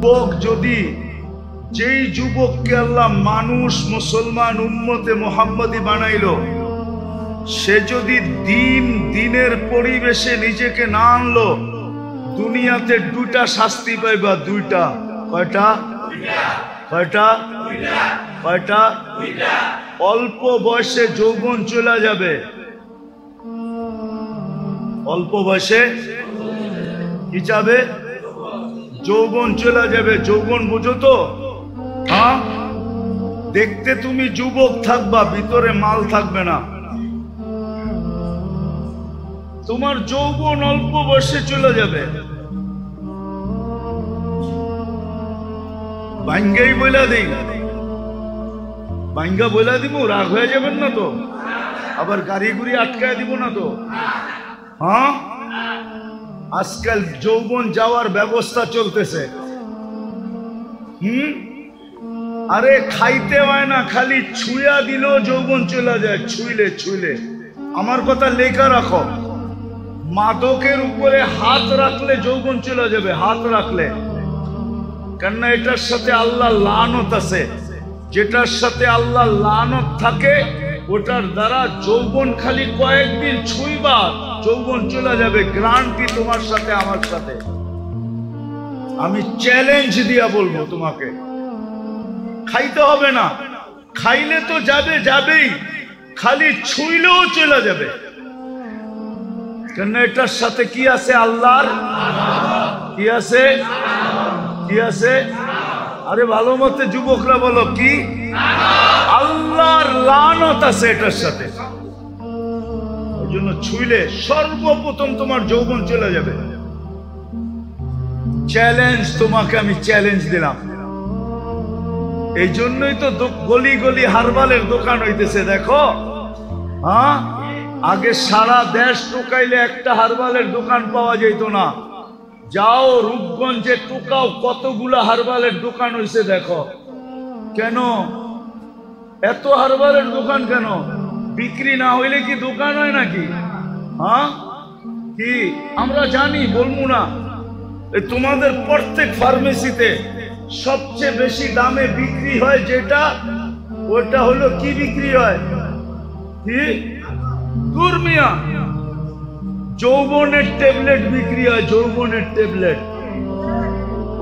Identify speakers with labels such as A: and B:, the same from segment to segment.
A: যুবক যদি যেই যুবককে আল্লাহ মানুষ মুসলমান উম্মতে মুহাম্মদী বানাইলো, সে যদি দিনের পরিবেশে নিজেকে না আনলো, দুনিয়াতে দুইটা শাস্তি পাইবা। দুইটা। কয়টা? কয়টা? কয়টা? অল্প বয়সে যৌবন চলে যাবে। অল্প বয়সে কি যাবে? যৌবন চলে যাবে। যৌবন বুঝো তো? হ্যাঁ, দেখতে তুমি যুবক থাকবা, ভিতরে মাল থাকবে না। তোমার যৌবন অল্প বয়সে চলে যাবে। ভাঙ্গাই বইলা দিই, ভাঙ্গা বইলা দিব, রাগ হয়ে যাবেন না তো? আবার গাড়ি গুড়ি আটকায় দিব না তো? হ্যাঁ, আজকাল যৌবন যাওয়ার ব্যবস্থা চলতেছে। আরে খাইতে হয় না, খালি ছুঁয়া দিলেও যৌবন চলে যায়। ছুঁইলে আমার কথা লেখা রাখো, মাদকের উপরে হাত রাখলে যৌবন চলে যাবে। হাত রাখলে, কেননা এটার সাথে আল্লাহ লানত আছে। যেটার সাথে আল্লাহ লানত থাকে ওটার দ্বারা যৌবন খালি কয়েকদিন ছুঁইবা, যৌবন চলে যাবে। গ্যারান্টি তোমার সাথে আমার সাথে। আমি চ্যালেঞ্জ দিয়া বলবো তোমাকে, খাইতে হবে না, খাইলে তো যাবেই, খালি ছুঁইলেও চলে যাবে। কেন এটার সাথে কি আছে? আল্লাহর কি আছে? কি আছে? আরে ভালো মতে যুবকরা বলো, কি? আল্লাহর লানত আছে এটার সাথে। ওই জন্য ছুঁইলে সর্বপ্রথম তোমার যৌবন চলে যাবে। চ্যালেঞ্জ তোমাকে আমি চ্যালেঞ্জ দিলাম। এই জন্যই তো গলি গলি হারবালের দোকান হইতেছে। দেখো, হ্যাঁ, আগে সারা দেশ টোকাইলে একটা হারবালের দোকান পাওয়া যেত না। যাও রূপগঞ্জে টোকাও, কতগুলা হারবালের দোকান হইছে। দেখো কেন এত হারবালের দোকান? কেন? বিক্রি না হইলে কি দোকান হয় নাকি? হ্যাঁ, কি আমরা জানি, বলবো না। তোমাদের প্রত্যেক ফার্মেসিতে সবচেয়ে বেশি দামে বিক্রি হয় যেটা, ওটা হলো কি বিক্রি হয়? কি? দুর্মিয়া যৌবনের ট্যাবলেট বিক্রি হয়। যৌবনের ট্যাবলেট,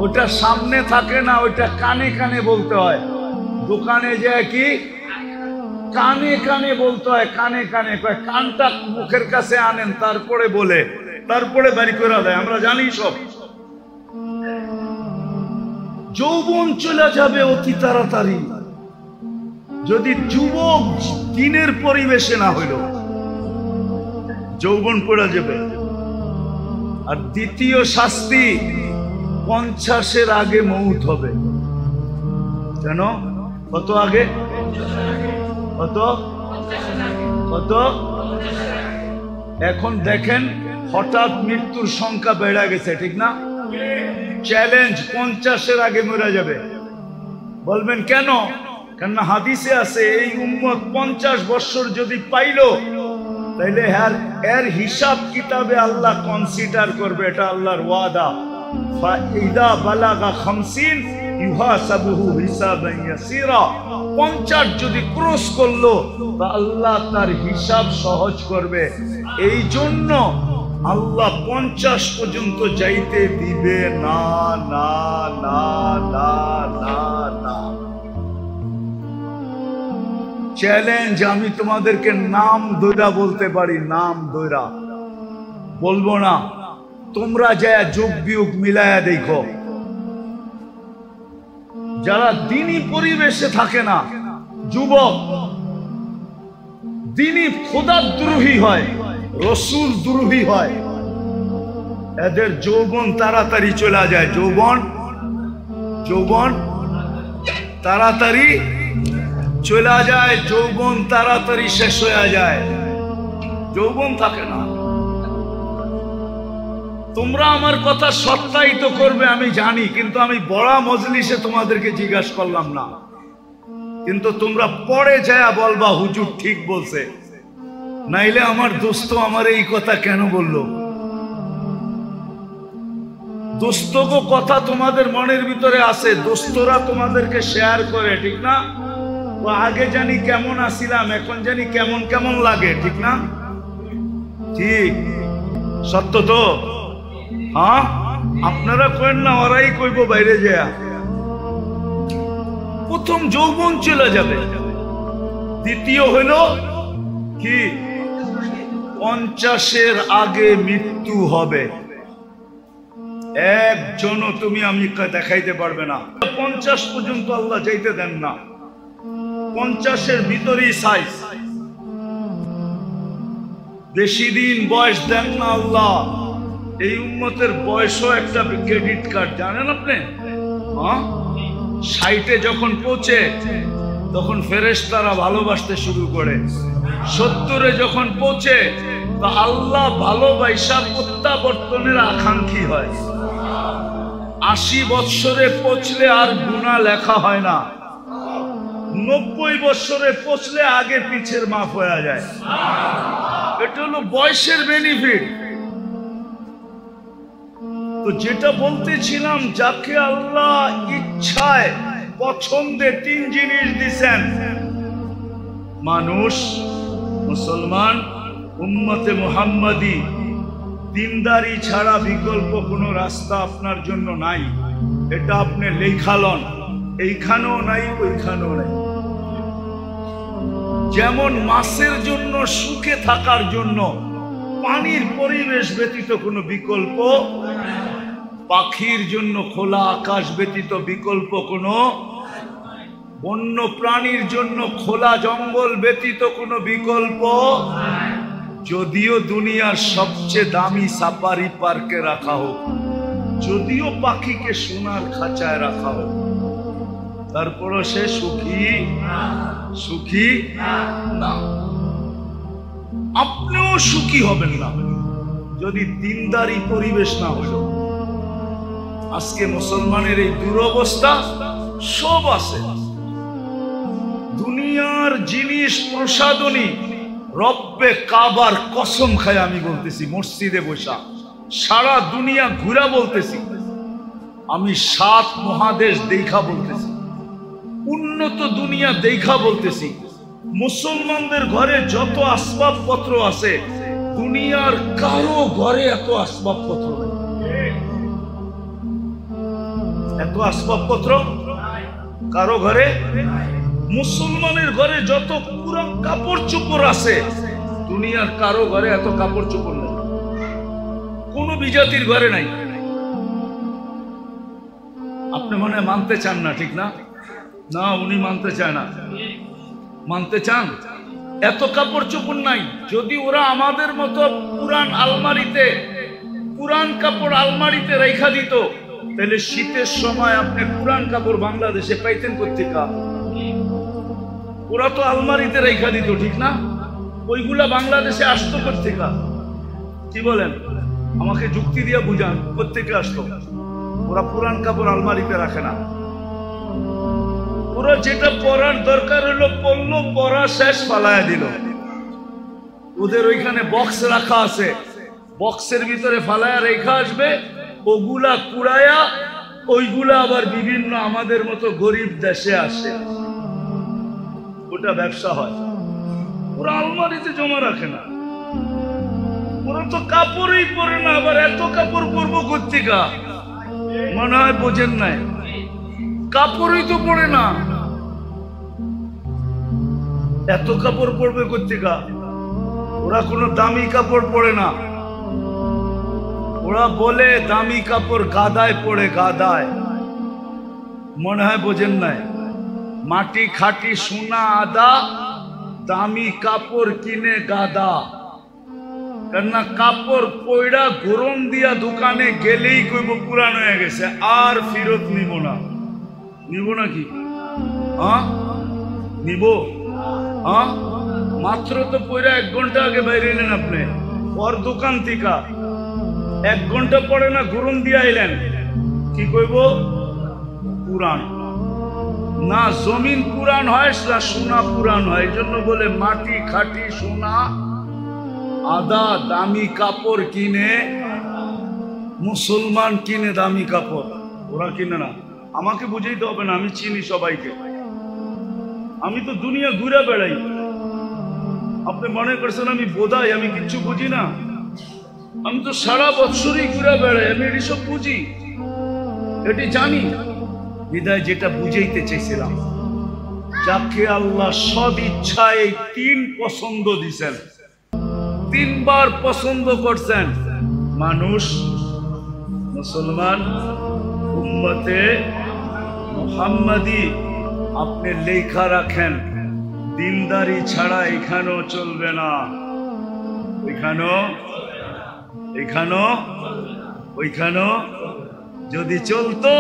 A: ওটা সামনে থাকে না, ওটা কানে কানে বলতে হয়। দোকানে যায় কি কানে কানে বলতে হয়। কানে কানে কানটা মুখের কাছে আনেন, তারপরে বলে, তারপরে বাড়ি করে দেয়। আমরা জানি সব। যৌবন চলে যাবে অতি তাড়াতাড়ি যদি যুবক দিনের পরিবেশে না হইল, যৌবন পড়ে যাবে। আর দ্বিতীয় শাস্তি, 50-এর আগে মৌত হবে। কেন? কত আগে? কত? কত? এখন দেখেন হঠাৎ মৃত্যুর সংখ্যা বেড়ে গেছে, ঠিক না? চ্যালেঞ্জ, 50-এর আগে মরে যাবে। বলবেন কেন? কেননা হাদিসে আছে এই উম্মত 50 বছর যদি পাইলো, তাইলে এর হিসাব কিতাবে আল্লাহ কনসিডার করবে। এটা আল্লাহর ওয়াদা। ফাইদা বালাগা 50 ইউহাসাবুহু হিসাবান ইয়াসীরা। 50 যদি ক্রস করলো তা আল্লাহ তার হিসাব সহজ করবে। এই জন্য আল্লাহ 50 পর্যন্ত যাইতে দিবে না, না, না, না, না, না। চ্যালেঞ্জ, আমি তোমাদেরকে নাম দৈরা বলতে পারি, নাম দৈরা বলবো না। তোমরা যা যোগ বিয়োগ মিলায়া দেখো, যারা দিনী পরিবেশে থাকে না, যুবক দিনী খোদাদ্রোহী হয়, রসুল দ্রোহী হয়, এদের যৌবন তাড়াতাড়ি চলে যায়। যৌবন তাড়াতাড়ি চলে যায়, যৌবন তাড়াতাড়ি শেষ হয়ে যায়, যৌবন থাকে না। তোমরা আমার কথা সত্যায়িত করবে আমি জানি, কিন্তু আমি বড় মজলিসে তোমাদেরকে জিজ্ঞাসা করলাম না। কিন্তু তোমরা পরে যায় বলবা হুজুর ঠিক বলছে, নাইলে আমার দোস্ত আমার এই কথা কেন বললো। দোস্তগো কথা তোমাদের মনের ভিতরে আছে, দোস্তরা তোমাদেরকে শেয়ার করে, ঠিক না? ও আগে জানি কেমন আছিলাম, এখন জানি কেমন কেমন লাগে, ঠিক না? ঠিক, সত্য তো? হ্যাঁ, আপনারা কইন না, ওরাই কইব বাইরে যায়। প্রথম যৌবন চলে যাবে, দ্বিতীয় হইল কি 50-এর আগে মৃত্যু হবে। একজনও তুমি আমি দেখাইতে পারবে না। 50 পর্যন্ত আল্লাহ যাইতে দেন না, 50-এর ভিতরেই সাইজ। বেশি দিন বয়স দেন না আল্লাহ। এই উম্মতের বয়সও একটা ক্রেডিট কার্ড, জানেন আপনি? হ্যাঁ, 60-এ যখন পৌঁছে তখন ফেরেশতারা ভালোবাসতে শুরু করে, 70-এ যখন পৌঁছে তো আল্লাহ ভালোবাসা প্রত্যাবর্তনের আকাঙ্ক্ষী হয়। 80 বৎসরে পৌঁছলে আর গুনাহ লেখা হয় না, 90 বৎসরে পৌঁছলে আগে পিছের মাফ হয়ে যায়। এটা হলো বয়সের বেনিফিট। তো যেটা বলতেছিলাম, যাকে আল্লাহ ইচ্ছায় পছন্দে 3 জিনিস দিছেন, মানুষ, মুসলমান, উম্মতে মুহাম্মাদি, দিনদারি ছাড়া বিকল্প কোনো রাস্তা আপনার জন্য নাই। এটা আপনি লেখালন, এইখানেও নাই ওইখানেও নাই। যেমন মাছের জন্য সুখে থাকার জন্য পানির পরিবেশ ব্যতীত কোনো বিকল্প, পাখির জন্য খোলা আকাশ ব্যতীত বিকল্প কোনো, বন্য প্রাণীর জন্য খোলা জঙ্গল ব্যতীত কোনো বিকল্প। যদিও দুনিয়ার সবচেয়ে দামি সাফারি পার্কে রাখা হোক, যদিও পাখিকে সোনার খাঁচায় রাখা হোক, তারপরও সে সুখী সুখী না। আপনিও সুখী হবেন না যদি দিনদারি পরিবেশ না হইল। আজকে মুসলমানের এই দুরবস্থা, সব আছে দুনিয়ার জিনিস প্রসাদনী, রব্বে কাবার কসম খায় আমি বলতেছি, মসজিদে বসা সারা দুনিয়া ঘুরা বলতেছি, আমি 7 মহাদেশ দেখা বলতেছি, উন্নত দুনিয়া দেখা বলতেছি, মুসলমানদের ঘরে যত আসবাবপত্র আছে দুনিয়ার কারো ঘরে এত আসবাবপত্র নেই। এত আসবাবপত্র কারো ঘরে, মুসলমানের ঘরে যত পুরো কাপড় চোপড় আছে দুনিয়ার কারো ঘরে এত কাপড় চোপড় নেই, কোন বিজাতির ঘরে নাই। আপনি মনে মানতে চান না, ঠিক না? না, উনি মানতে চায় না। মানতে চান? এত কাপড় চোপড় নাই। যদি ওরা আমাদের মতো পুরান আলমারিতে, পুরান কাপড় আলমারিতে রেখা দিত, তাহলে শীতের সময় আপনি পুরান কাপড় বাংলাদেশে পাইতেন কোথেকে? ওরা তো আলমারিতে রেখা দিত, ঠিক না? ওইগুলা বাংলাদেশে আসতো কোথেকে? কি বলেন? আমাকে যুক্তি দিয়ে বুঝান, কোথেকে আসতো? ওরা পুরান কাপড় আলমারিতে রাখে না। ওরা যেটা পরার দরকার হলো পড়লো, পরা শেষ, ফালায়া দিল। ওদের ওইখানে বক্স রাখা আছে, বক্সের ভিতরে ফালায়া রেখা আসবে, ওগুলা কুড়ায়া ওইগুলা আবার বিভিন্ন আমাদের মতো গরিব দেশে আসে, ওটা ব্যবসা হয়। ওরা আলমারিতে জমা রাখে না। ওরা তো কাপড়ই পরে না, আবার এত কাপড় পরবো কোথেকে? মনে হয় বোঝেন নাই, কাপড়ই তো পরে না, এত কাপড় পরবে কোথেকে? ওরা কোনো দামি কাপড় পরে না। ওরা বলে দামি কাপড় গাদায় পড়ে, গাদায়। মনে হয় বোঝেন নাই, মাটি খাটি সোনা আদা, দামি কাপড় কিনে গাদা। কেননা কাপড় পয়ড়া গরম দিয়া দোকানে গেলেই কইব পুরান হয়ে গেছে, আর ফেরত নিব না। নিব নাকি? হ্যাঁ নিব। হ্যাঁ, মাত্র তো পয়ড়া 1 ঘন্টা আগে বাইরে এলেন আপনি ওর দোকান থেকে, 1 ঘন্টা পরে না গরম দিয়া এলেন, কি কইব? পুরান না। জমিন পুরান হয় না সোনা পুরান হয়, এই জন্য বলে মাটি খাটি সোনা আদা, দামি কাপড় কিনে মুসলমান কিনে দামি কাপড়, ওরা কিনে না। আমাকে বুঝাইতে হবে না, আমি চিনি সবাইকে, আমি তো দুনিয়া ঘুরে বেড়াই। আপনি মনে করছেন আমি বোধাই, আমি কিচ্ছু বুঝি না? আমি তো সারা বছরই ঘুরে বেড়াই, আমি এটি সব বুঝি, এটি জানি। বিদায় যেটা বুঝাইতে চেয়েছিলাম, যাকে আল্লাহ সদ ইচ্ছায় 3 পছন্দ দিছেন, 3 বার পছন্দ করছেন, মানুষ, মুসলমান, উম্মতে মুহাম্মাদি। আপনি লেখা রাখেন, দিনদারি ছাড়া এখানেও চলবে না, ওইখানেও যদি চলতো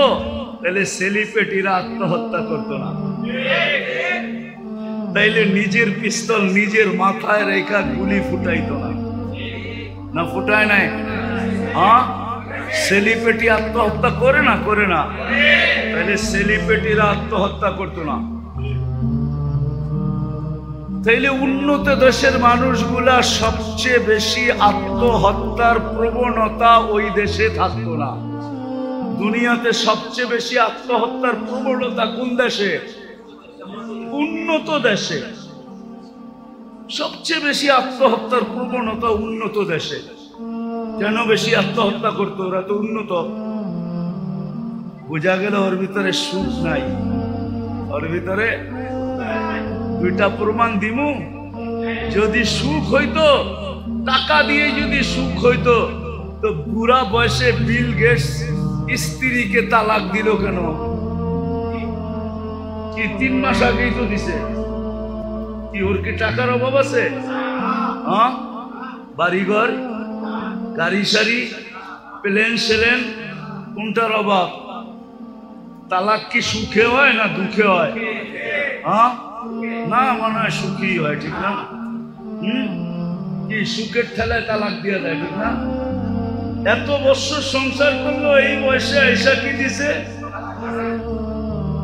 A: তাহলে সেলিব্রিটিরা আত্মহত্যা করতো না, তাইলে নিজের পিস্তল নিজের মাথায় রেখা গুলি ফুটাইতো না, না ফুটায় নাই? হ্যাঁ, সেলিব্রিটি আত্মহত্যা করে না, তাহলে সেলিব্রিটিরা আত্মহত্যা করতো না। তাইলে উন্নত দেশের মানুষগুলা সবচেয়ে বেশি আত্মহত্যার প্রবণতা ওই দেশে থাকতো না। দুনিয়াতে সবচেয়ে বেশি আত্মহত্যার প্রবণতা কোন দেশে? উন্নত দেশে। সবচেয়ে বেশি আত্মহত্যার প্রবণতা উন্নত দেশে। কেন বেশি আত্মহত্যা করতো? ওরা তো উন্নত। বোঝা গেল ওর ভিতরে সুখ নাই, ওর ভিতরে। 2টা প্রমাণ দিমু। যদি সুখ হইতো, টাকা দিয়ে যদি সুখ হইতো, তো বুড়া বয়সে বিল গেটস স্ত্রীকে তালাক দিল কেন? কি 3 মাস আগেই তো দিছে। কি ওর কি টাকার অভাব আছে? হ্যাঁ, বাড়িঘর, গাড়ি সারি, প্লেন সেলেন, কোনটার অভাব? তালাক কি সুখে হয় না দুঃখে হয়? হ্যাঁ, না, মনে হয় সুখী হয়, ঠিক না? কি সুখের ঠেলায় তালাক দিয়ে দেয়, ঠিক না? এত বছর সংসার করলো, এই বয়সে আইসা কি দিছে?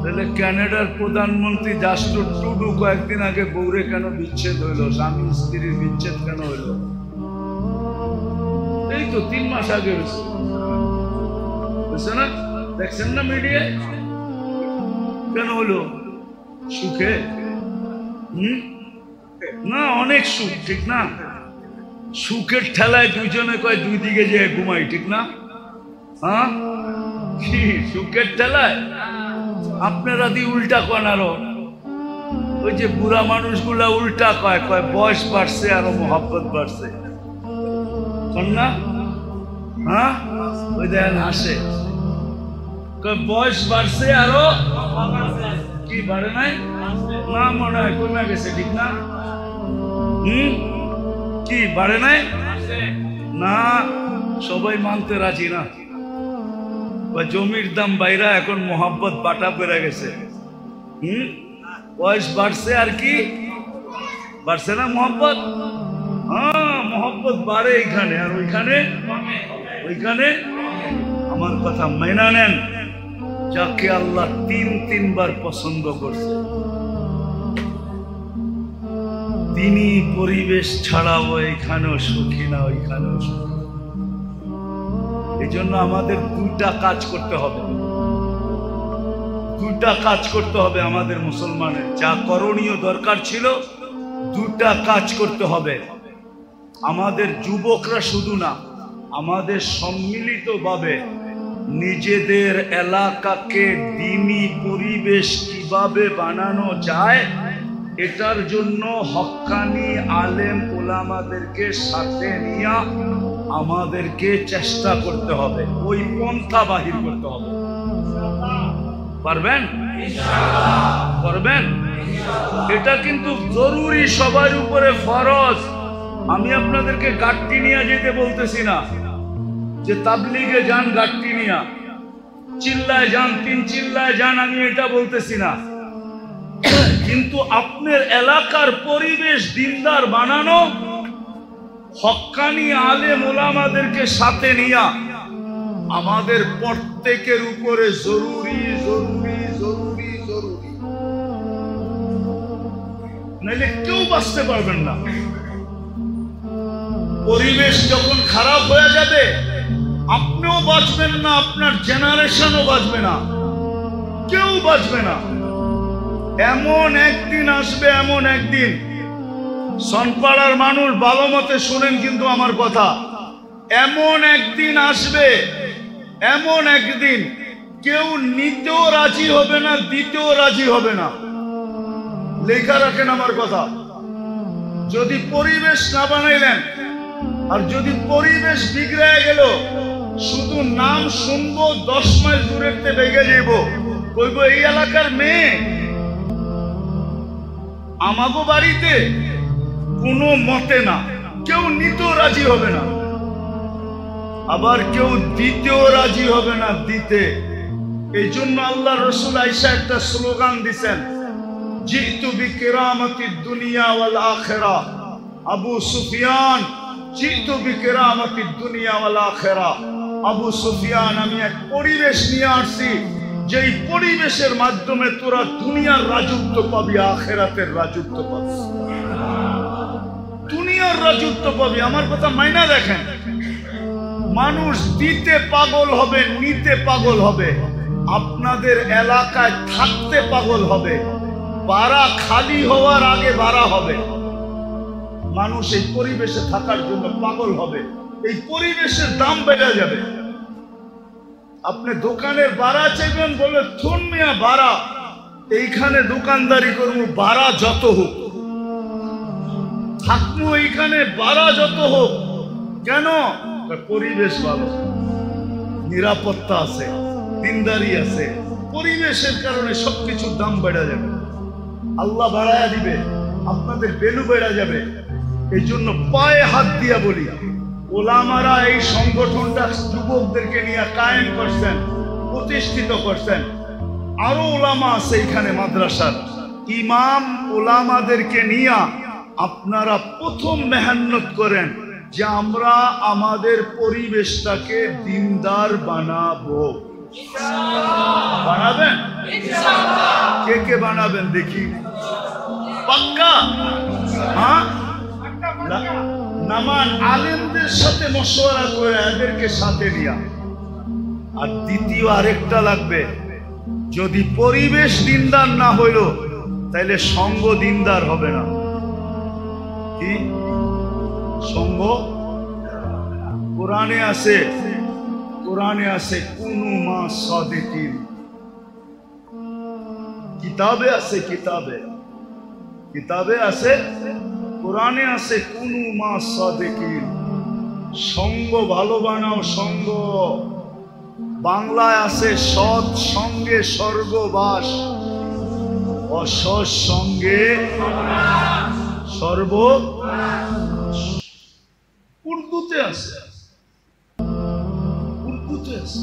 A: তাহলে কানাডার প্রধানমন্ত্রী জাস্টিন ট্রুডো কয়েকদিন আগে বউরে কেন বিচ্ছেদ হইলো? স্বামী স্ত্রীর বিচ্ছেদ কেন হইলো? এই তো 3 মাস আগে হয়েছে, বুঝছে না? দেখছেন না মিডিয়ায়? কেন হলো? সুখে? না, অনেক সুখ, ঠিক না? সুখের ঠেলায় দুইজনে কয় 2 দিকে যে ঘুমাই, ঠিক না? হ্যাঁ, কি সুখের ঠেলায়? আপনারা দিয়ে উল্টা কন। আরো ওই যে বুড়া মানুষগুলা উল্টা কয় বয়স বাড়ছে আরো মহব্বত বাড়ছে, না? হ্যাঁ, ওই দেখেন হাসে, বয়স বাড়ছে আরো কি বাড়ে নাই? না, মনে হয় কমে গেছে, ঠিক না? কি বাড়ে নাই? না, সবাই মানতে রাজি না। জমির দাম বাইরা এখন মোহাব্বত বাটা বেড়ে গেছে। বয়স বাড়ছে আর কি বাড়ছে না মোহাব্বত? হ্যাঁ, মোহাব্বত বাড়ে এখানে আর ওইখানে। আমার কথা মেনে নেন, যাকে আল্লাহ 3 বার পছন্দ করছে, তিনি পরিবেশ ছাড়াও এখানেও সুখী না, ওইখানেও সুখী। এই জন্য আমাদের 2টা কাজ করতে হবে, 2টা কাজ করতে হবে আমাদের মুসলমানের। যা করণীয় দরকার ছিল, 2টা কাজ করতে হবে। আমাদের যুবকরা শুধু না, আমাদের সম্মিলিতভাবে নিজেদের এলাকাকে দ্বীনি পরিবেশ কিভাবে বানানো যায়, এটার জন্য হক্কানি আলেম ওলামাদেরকে সাথে নিয়ে আমাদেরকে চেষ্টা করতে হবে, ওই পন্থা বাহির করতে হবে। পারবেন? পারবেন? এটা কিন্তু জরুরি, সবার উপরে ফরজ। আমি আপনাদেরকে গাট্টি নিয়ে যেতে বলতেছি না, যে তাবলিগে যান গাট্টি নিয়া, চিল্লায় যান, 3 চিল্লায় যান, আমি এটা বলতেছি না। কিন্তু আপনার এলাকার পরিবেশ দিনদার বানানো, হক্কানি আলেম ওলামাদেরকে সাথে নিয়া আমাদের প্রত্যেকের উপরে জরুরি জরুরি জরুরি জরুরি। নাইলে কেউ বাঁচতে পারবেন না। পরিবেশ যখন খারাপ হয়ে যাবে, আপনিও বাঁচবেন না, আপনার জেনারেশনও বাঁচবে না, কেউ বাঁচবে না। এমন একদিন আসবে, এমন একদিন, সনপাড়ার মানুষ ভালো মতে শুনেন কিন্তু আমার কথা, এমন একদিন আসবে, এমন একদিন কেউ নিতেও রাজি হবে না, দিতেও রাজি হবে না। লেখা রাখেন আমার কথা। যদি পরিবেশ না বানাইলেন, আর যদি পরিবেশ বিগড়ে গেল, শুধু নাম শুনবো 10 মাইল দূরের বেগে যাইব, কইব এই এলাকার মেয়ে। আমাগো বাড়িতে কোনো মতে না, কেউ নিতেও রাজি হবে না, আবার কেউ দিতেও রাজি হবে না দিতে। এই জন্য আল্লাহ রসুল আয়েশা একটা স্লোগান দিছেন, জিতু বিকিরামাতিদ দুনিয়া ওয়াল আখিরাহ। আবু সুফিয়ান, জিতু বিকিরামাতিদ দুনিয়া ওয়াল আখিরাহ। আবু সুফিয়ান, আমি এক পরিবেশ নিয়ে আসছি, যেই পরিবেশের মাধ্যমে তোরা দুনিয়ার রাজত্ব পাবি, আখিরাতের রাজত্ব পাবি, দুনিয়ার রাজত্ব পাবি। আমার কথা মাইনা দেখেন, মানুষ দিতে পাগল হবে, নিতে পাগল হবে, আপনাদের এলাকায় থাকতে পাগল হবে, বাড়া খালি হওয়ার আগে বাড়া হবে। মানুষ এই পরিবেশে থাকার জন্য পাগল হবে, এই পরিবেশের দাম বেড়ে যাবে। আপনি দোকানের বাড়া চাইবেন, বলে থুন মিয়া বাড়া, এইখানে দোকানদারি করবো, বাড়া যত হোক থাকবো, এইখানে বাড়া যত হোক। কেন? পরিবেশ ভালো, নিরাপত্তা আছে, দিনদারি আছে, পরিবেশের কারণে সবকিছুর দাম বেড়ে যাবে, আল্লাহ বাড়ায়া দিবে, আপনাদের ভ্যালু বেড়ে যাবে। এই জন্য পায়ে হাত দিয়া বলি, ওলামারা এই সংগঠনটা যুবকদেরকে নিয়ে কায়েম করছেন, প্রতিষ্ঠিত করছেন। আরো ওলামা আছে এখানে, মাদ্রাসার ইমাম ওলামাদেরকে নিয়ে আপনারা প্রথম মেহনত করেন যে আমরা আমাদের পরিবেশটাকে দিনদার বানাবো। বানাবেন? কে কে বানাবেন দেখি? পাক্কা? হ্যাঁ, নামান আলেমদের সাথে মশওয়ারা করে এদেরকে সাথে নিয়া। আর দ্বিতীয় আরেকটা লাগবে, যদি পরিবেশ দিনদার না হইল তাইলে সঙ্গ দিনদার হবে না। কি সঙ্গ? কোরআনে আছে, কোরআনে আছে কুনু মা সাদিকিন, কিতাবে আছে, কিতাবে কিতাবে আছে, কোরআনে আছে কুনু মা সাদিকিন। সঙ্গ ভালো বানাও, সঙ্গ। বাংলায় আছে সৎ সঙ্গে স্বর্গবাস, অসৎ সঙ্গে সর্ব। উর্দুতে আছে, উর্দুতে আছে,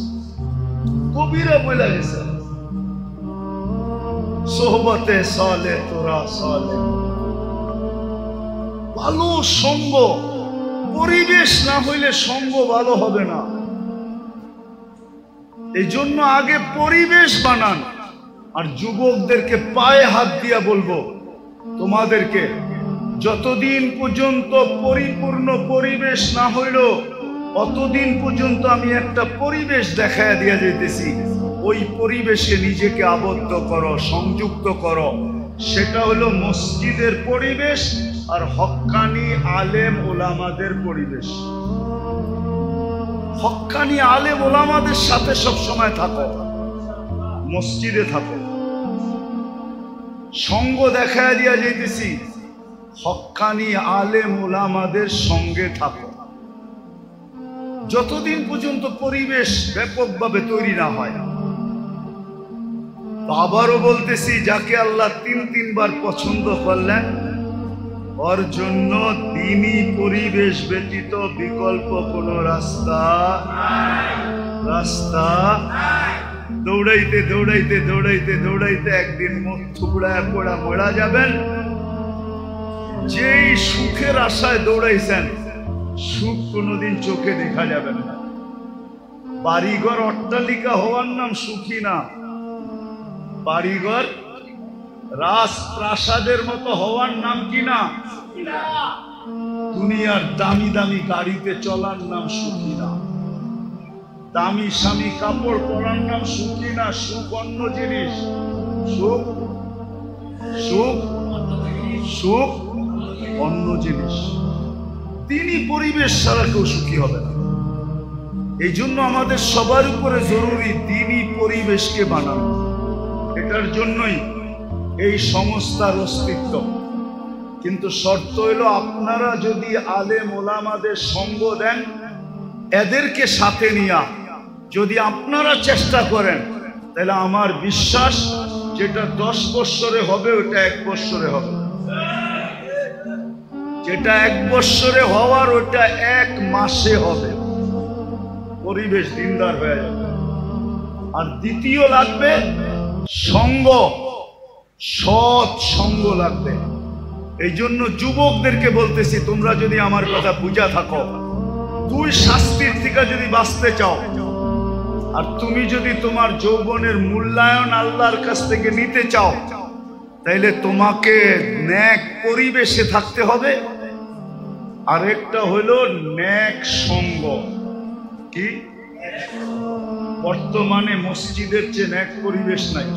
A: কবিরা বলে গেছে, সোহবতে সালে তোরা সালে। ভালো সঙ্গ, পরিবেশ না হইলে সঙ্গ ভালো হবে না। এই জন্য আগে পরিবেশ বানান। আর যুবকদেরকে পায়ে হাত দিয়া বলবো, তোমাদেরকে যতদিন পর্যন্ত পরিপূর্ণ পরিবেশ না হইল, অতদিন পর্যন্ত আমি একটা পরিবেশ দেখায় দিয়া যাইতেছি। ওই পরিবেশে নিজেকে আবদ্ধ করো, সংযুক্ত করো। সেটা হলো মসজিদের পরিবেশ আর হক্কানি আলেম ওলামাদের পরিবেশ। হক্কানি আলেম ওলামাদের সাথে সব সময় থাকো, মসজিদে থাকো। সঙ্গ দেখায় দিয়া যাইতেছি, হক্কানি আলেম ওলামাদের সঙ্গে থাকো, যতদিন পর্যন্ত পরিবেশ ব্যাপকভাবে তৈরি না হয়। আবারও বলতেছি, যাকে আল্লাহ তিনবার পছন্দ করলেন, ওর জন্য দিনই পরিবেশ ব্যতীত বিকল্প কোন রাস্তা দৌড়াইতে দৌড়াইতে দৌড়াইতে দৌড়াইতে একদিন মুখ থুবড়ায় পড়া মরা যাবেন। যেই সুখের আশায় দৌড়াইছেন, সুখ কোনোদিন চোখে দেখা যাবে না। বাড়িঘর অট্টালিকা হওয়ার নাম সুখী না, বাড়িঘর রাজপ্রাসাদের মতো হওয়ার নাম কি না? দুনিয়ার দামি দামি গাড়িতে চলার নাম সুখী না। দামি স্বামী কাপড় পরার নাম সুখী না, সুখ অন্য জিনিস। সুখ সুখ সুখ অন্য জিনিস। তিনি পরিবেশ ছাড়া কেউ সুখী হবে না। এই জন্য আমাদের সবার উপরে জরুরি দিনই পরিবেশকে বানানো। এটার জন্যই এই সংস্থার অস্তিত্ব। কিন্তু শর্ত হলো আপনারা যদি আলেম ওলামাদের সঙ্গ দেন, এদেরকে সাথে নিয়া যদি আপনারা চেষ্টা করেন, তাহলে আমার বিশ্বাস যেটা 10 বৎসরে হবে ওটা 1 বৎসরে হবে, যেটা 1 বৎসরে হওয়ার ওটা 1 মাসে হবে। পরিবেশ দিনদার হয়ে যাবে। আর দ্বিতীয় লাগবে সঙ্গ, সৎ সঙ্গ লাগবে। এই জন্য যুবকদেরকে বলতেছি, তোমরা যদি আমার কথা বুঝা থাকো, তুই শাস্তির থেকে যদি বাঁচতে চাও, আর তুমি যদি তোমার যৌবনের মূল্যায়ন আল্লাহর কাছ থেকে নিতে চাও, তাইলে তোমাকে নেক পরিবেশে থাকতে হবে। আরেকটা হলো নেক সঙ্গ। কি বর্তমানে মসজিদের চেয়ে নেক পরিবেশ নাই।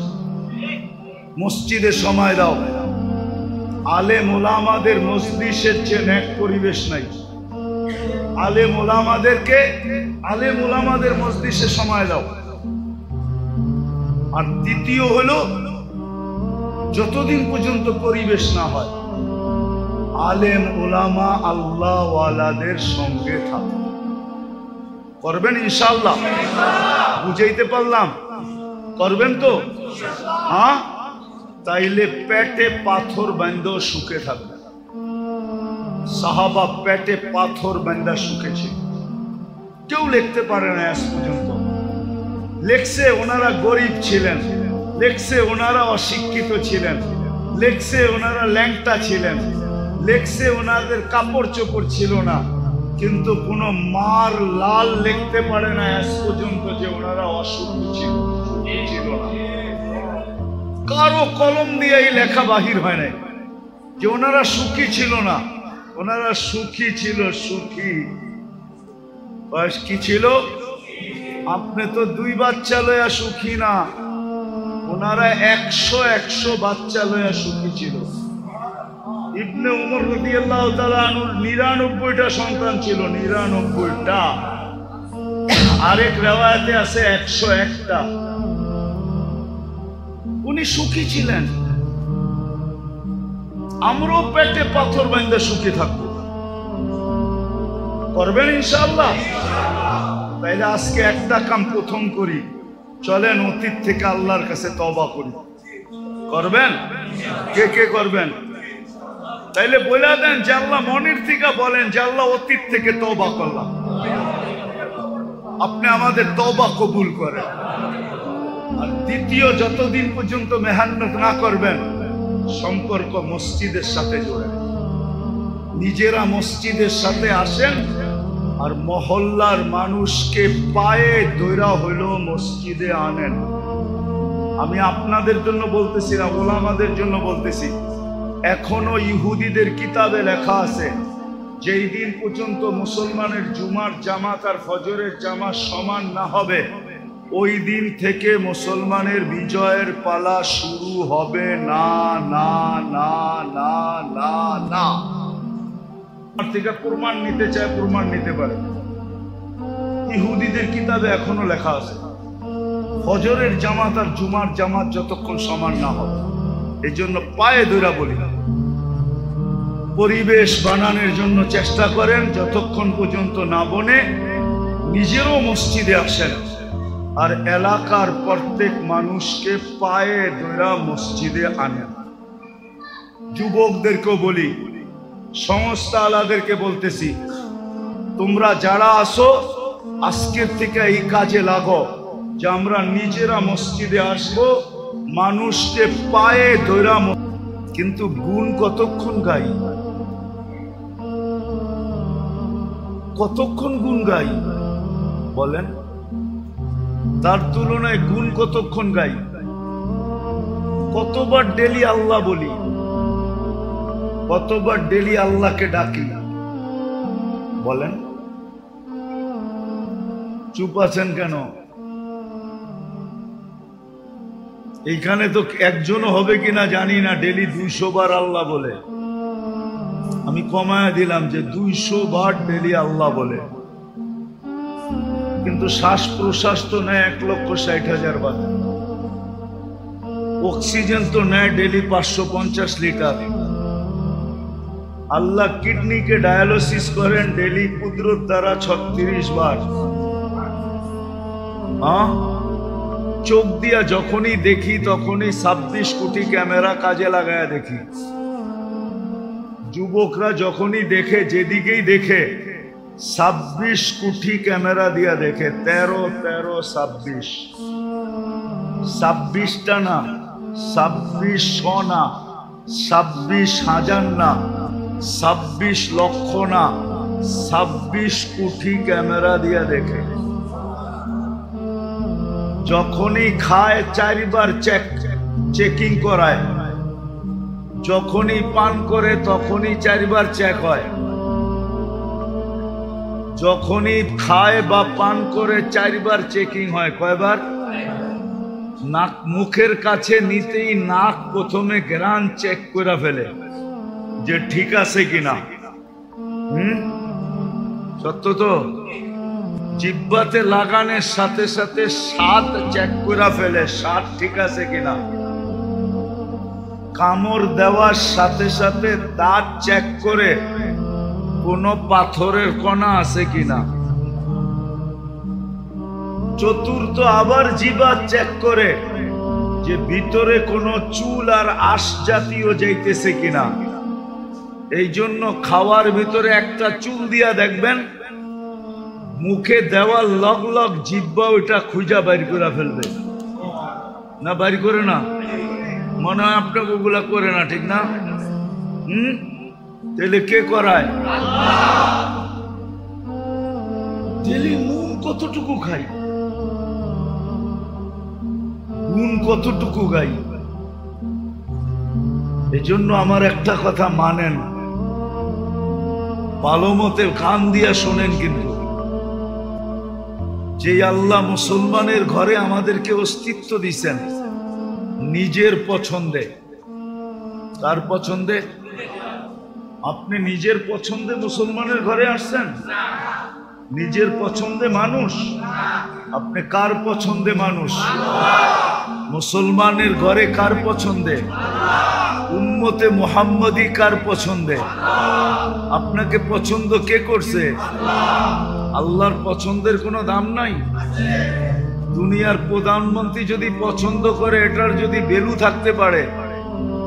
A: মসজিদে সময় দাও, আলেম ওলামাদের মজলিসের চেয়ে নেক পরিবেশ নাই। আলেম ওলামাদের মজলিসে সময় দাও। আর দ্বিতীয় হলো, যতদিন পর্যন্ত পরিবেশ না হয়, আলেম ওলামা আল্লাহ ওয়ালাদের সঙ্গে থাকো। করবেন ইনশাআল্লাহ? বুঝাইতে পারলাম? করবেন তো? হ্যাঁ, তাইলে পেটে পাথর বাঁধো সুখে থাকবে। সাহাবা পেটে পাথর বাঁধা সুখে ছিল। কেউ লিখতে পারে না আজ পর্যন্ত। লেখছে ওনারা গরিব ছিলেন, লেখছে ওনারা অশিক্ষিত ছিলেন, লেখছে ওনারা ল্যাংটা ছিলেন, লেখছে ওনাদের কাপড় চোপড় ছিল না, কিন্তু কোন মার লাল লিখতে পারে না আজ পর্যন্ত যে ওনারা অসুখী ছিল না। কারো কলম দিয়ে এই লেখা বাহির হয় নাই যে ওনারা সুখী ছিল না। ওনারা সুখী ছিল। সুখী বয়স কি ছিল? আপনি তো 2 বাচ্চা লয়া সুখী না, ওনারা 100 বাচ্চা লয়া সুখী ছিল। ইবনে উমর রাদিয়াল্লাহু তাআলা আনহুর 99টা সন্তান ছিল, 99টা। আরেক riwayate আছে 101টা। উনি সুখী ছিলেন। আমরাও পেটে পাথর বাঁধা সুখী থাকবো। করবেন ইনশাআল্লাহ? তাইলে আজকে একটা কাম প্রথম করি, চলেন অতীত থেকে আল্লাহর কাছে তওবা করি। করবেন? কে কে করবেন? তাইলে বলে দেন যে আল্লাহ, মনের থেকে বলেন যে আল্লাহ, অতীত থেকে তওবা করলাম, আপনি আমাদের তওবা কবুল করেন। আর দ্বিতীয়, যতদিন পর্যন্ত মেহনত না করবেন, সম্পর্ক মসজিদের সাথে জোড়েন। নিজেরা মসজিদের সাথে আসেন, আর মহল্লার মানুষকে পায়ে দৈরা হইলো মসজিদে আনেন। আমি আপনাদের জন্য বলতেছি না, ওলামাদের জন্য বলতেছি। এখনো ইহুদিদের কিতাবে লেখা আছে, যেই দিন পর্যন্ত মুসলমানের জুমার জামাত আর ফজরের জামাত সমান না হবে, ওই দিন থেকে মুসলমানের বিজয়ের পালা শুরু হবে না। না না না না না। থেকে প্রমাণ নিতে চায়, প্রমাণ নিতে পারে। ইহুদিদের কিতাবে এখনো লেখা আছে, ফজরের জামাত আর জুমার জামাত যতক্ষণ সমান না হবে। এই জন্য পায়ে ধরা বলি, পরিবেশ বানানোর জন্য চেষ্টা করেন। যতক্ষণ পর্যন্ত না বনে, নিজেরও মসজিদে আসেন, আর এলাকার প্রত্যেক মানুষকে পায়ে ধরা মসজিদে আনেন। যুবকদেরকেও বলি, সংস্থা আলাদেরকে বলতেছি, তোমরা যারা আসো, আজকের থেকে এই কাজে লাগো যে আমরা নিজেরা মসজিদে আসবো, মানুষকে পায়ে ধরা। কিন্তু গুণ কতক্ষণ গাই? কতক্ষণ গুণ গাই বলেন? তার তুলনায় গুণ কতক্ষণ গাই? কতবার ডেলি আল্লাহ বলি, কতবার ডেলি আল্লাহকে ডাকি বলেন? চুপ আছেন কেন? এইখানে তো একজনও হবে কিনা জানি না ডেলি 200 বার আল্লাহ বলে। আমি কমায় দিলাম যে 200 বার ডেলি আল্লাহ বলে, কিন্তু শ্বাস প্রশ্বাস তো নেয় 1,60,000 বার। অক্সিজেন তো নেয় ডেলি 550 লিটার। আল্লাহ কিডনিকে ডায়ালিসিস করেন ডেলি কুদরত দ্বারা 36 বার। চোখ দিয়া যখনই দেখি তখনই 26 কোটি ক্যামেরা কাজে লাগায়া দেখি। যুবকরা যখনই দেখে, যেদিকেই দেখে 26 কোটি ক্যামেরা দিয়া দেখে। 13 13 26, 26টা না, 2600 না, 26,000 না, 26 লক্ষ না, 26 কোটি ক্যামেরা দিয়া দেখে। যখনই খায় 4 বার চেকিং করায়, যখনই পান করে তখনই 4 বার চেক হয়। যখনই খায় বা পান করে 4 বার চেকিং হয়। কয়বার? নাক মুখের কাছে নিতেই নাক প্রথমে গ্রান চেক করে ফেলে যে ঠিক আছে কিনা। সত্য তো? জিহ্বাতে লাগানোর সাথে সাথে স্বাদ চেক করে ফেলে, স্বাদ ঠিক আছে কিনা। কামড় দেওয়ার সাথে সাথে দাঁত চেক করে কোনো পাথরের কণা আছে কিনা। চতুর্থ আবার জিহ্বা চেক করে যে ভিতরে কোনো চুল আর আঁশ জাতীয় যাইতেছে কিনা। এই জন্য খাওয়ার ভিতরে একটা চুল দিয়া দেখবেন, মুখে দেওয়ার লগ লগ জিহ্বা ওইটা খুঁজা বাইর করে ফেলবে না? বাইর করে না? মনে হয় আপনাকে ওগুলা করে না, ঠিক না? তাহলে কে করায়? তাহলে নুন কতটুকু খাই, নুন কতটুকু গাই। এজন্য আমার একটা কথা মানেন, ভালো মতে কান দিয়া শোনেন। কিন্তু যে আল্লাহ মুসলমানের ঘরে আমাদেরকে অস্তিত্ব দিছেন নিজের পছন্দে। কার পছন্দে? আপনি নিজের পছন্দে মুসলমানের ঘরে আসছেন? নিজের পছন্দে মানুষ? আপনি কার পছন্দে মানুষ? মুসলমানের ঘরে কার পছন্দে? উম্মতে মুহাম্মদি কার পছন্দে? আপনাকে পছন্দ কে করছে? আল্লাহর পছন্দের কোনো দাম নাই। দুনিয়ার প্রধানমন্ত্রী যদি পছন্দ করে এটার যদি ভ্যালু থাকতে পারে,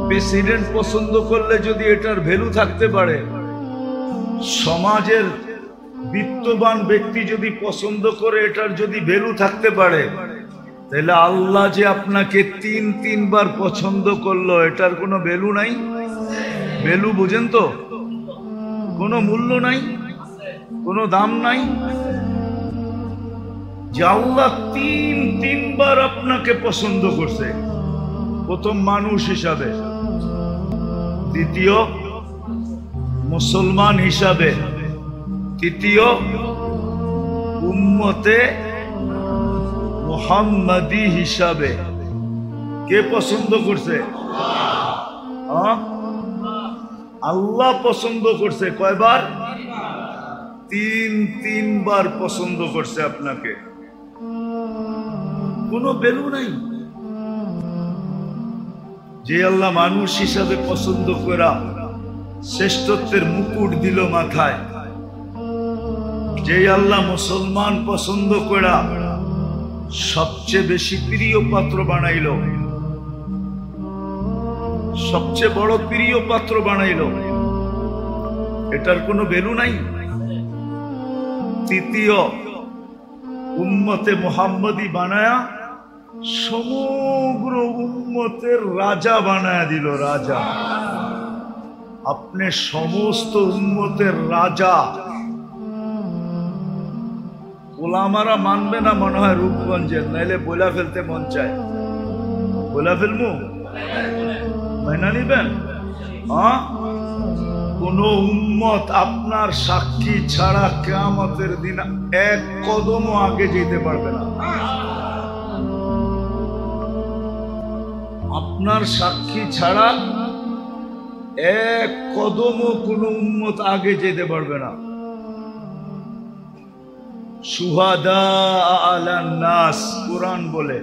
A: প্রেসিডেন্ট পছন্দ করলে যদি এটার ভ্যালু থাকতে পারে, সমাজের বিত্তবান ব্যক্তি যদি পছন্দ করে এটার যদি ভ্যালু থাকতে পারে, তাহলে আল্লাহ যে আপনাকে 3 বার পছন্দ করলো এটার কোনো ভ্যালু নাই? ভ্যালু বুঝেন তো? কোনো মূল্য নাই, কোনো দাম নাই। যে আল্লাহ 3 বার আপনাকে পছন্দ করছে, প্রথম মানুষ হিসাবে, দ্বিতীয় মুসলমান হিসাবে, তৃতীয় উম্মতে মুহাম্মাদি হিসাবে। কে পছন্দ করছে? আল্লাহ পছন্দ করছে। কয়বার? 3 বার পছন্দ করছে আপনাকে। কোনো ভ্যালু নাই। যে আল্লাহ মানুষ হিসাবে পছন্দ করা শ্রেষ্ঠত্বের মুকুট দিল মাথায়, যে আল্লাহ মুসলমান পছন্দ করা সবচেয়ে বেশি প্রিয় পাত্র বানাইল, সবচেয়ে বড় প্রিয় পাত্র বানাইল, এটার কোনো ভ্যালু নাই। তৃতীয় উম্মতে মুহাম্মদি বানায়া সমগ্র উম্মতের রাজা বানায়া দিল। রাজা, আপনি সমস্ত উম্মতের রাজা। গোলামারা মানবে না মনে হয় রূপগঞ্জের, নাইলে বইলা ফেলতে মন চায়। বইলা ফেলবো? মাইনা নিবেন? কোন উম্মত আপনার সাক্ষী ছাড়া কিয়ামতের দিন এক কদমও আগে যেতে পারবে না। আপনার সাক্ষী ছাড়া এক কদমও কোনো উম্মত আগে যেতে পারবে না। শুহাদা আলান নাস, কুরআন বলে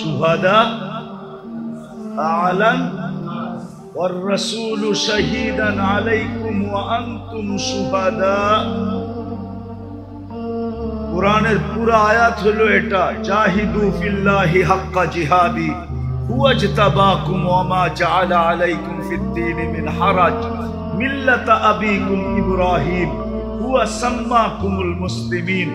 A: শুহাদা আলান ওয়ার রাসূলু শাহীদান আলাইকুম ওয়া আনতুম শুহাদা। কুরআনের পুরো আয়াত হলো এটা, জাহিদু ফিল্লাহি হাক্কা জিহাদি হুয়া ইজতাবাকুম ওয়া মা জাআলা আলাইকুম ফিদ-দীন মিন হারাজ মিল্লাতা আবিকুম ইব্রাহিম হুয়া সাম্মাকুমুল মুসলিমিন।